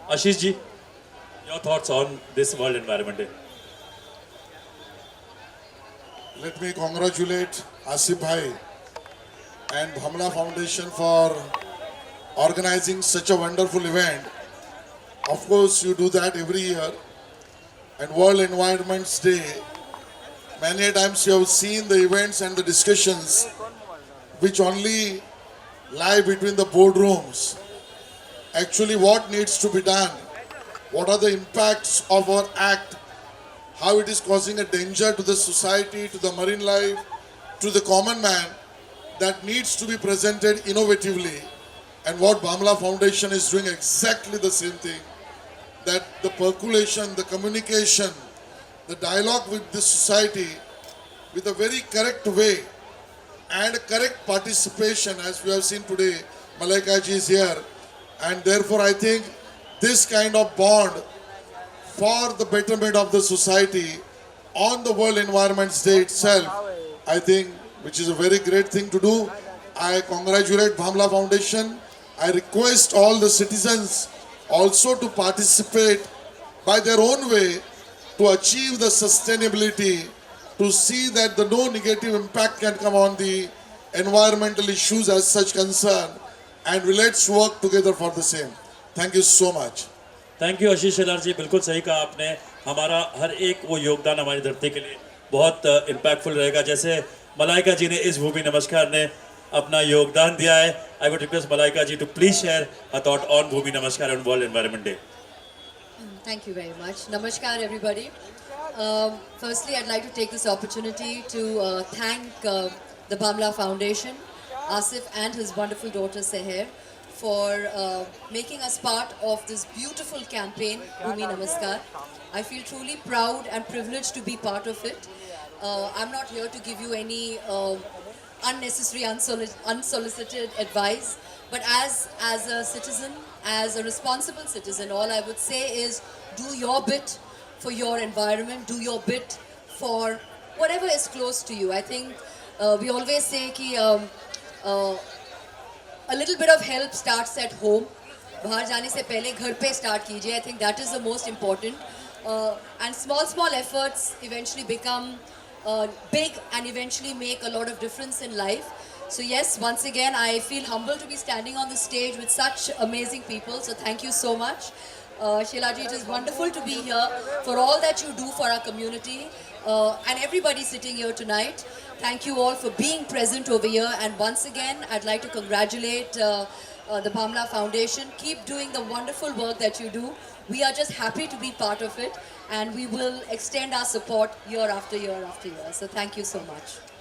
Ashish ji, your thoughts on this World Environment Day? Let me congratulate Asif Bhai and Bhamla Foundation for organizing such a wonderful event. Of course, you do that every year. And World Environment Day, many times you have seen the events and the discussions which only lie between the boardrooms. Actually, what needs to be done? What are the impacts of our act? How it is causing a danger to the society, to the marine life, to the common man, that needs to be presented innovatively. And what Bhamla Foundation is doing exactly the same thing. That the percolation, the communication, the dialogue with the society with a very correct way and correct participation, as we have seen today, Malaika ji is here, and therefore I think this kind of bond for the betterment of the society on the World Environment Day itself, I think, which is a very great thing to do. I congratulate Bhamla Foundation. I request all the citizens also to participate by their own way to achieve the sustainability, to see that the no negative impact can come on the environmental issues as such concern, and let's work together for the same. Thank you so much. Thank you Ashish Shelar ji, बिल्कुल सही कहा आपने. हमारा हर एक वो योगदान हमारी धरती के लिए बहुत इम्पैक्टफुल रहेगा. जैसे मलाइका जी ने इस भूमि नमस्कार ने अपना योगदान दिया है. I would request Malaika ji to please share a thought on Bhumi Namaskar on World Environment Day. Thank you very much. Namaskar, everybody. Firstly, I'd like to take this opportunity to thank the Bhamla Foundation, Asif and his wonderful daughter Seher, for making us part of this beautiful campaign, Bhumi Namaskar. I feel truly proud and privileged to be part of it. I'm not here to give you any unnecessary, unsolicited advice, but as a citizen, as a responsible citizen, all I would say is do your bit for your environment, do your bit for whatever is close to you. I think we always say कि a little bit of help starts at home. बाहर जाने से पहले घर पे start कीजिए. I think that is the most important. And small efforts eventually become big and eventually make a lot of difference in life. So yes, once again, I feel humbled to be standing on the stage with such amazing people. So thank you so much. Sheilaji, it is wonderful to be here for all that you do for our community and everybody sitting here tonight. Thank you all for being present over here. And once again, I'd like to congratulate the Bhamla Foundation. Keep doing the wonderful work that you do. We are just happy to be part of it. And we will extend our support year after year after year. So thank you so much.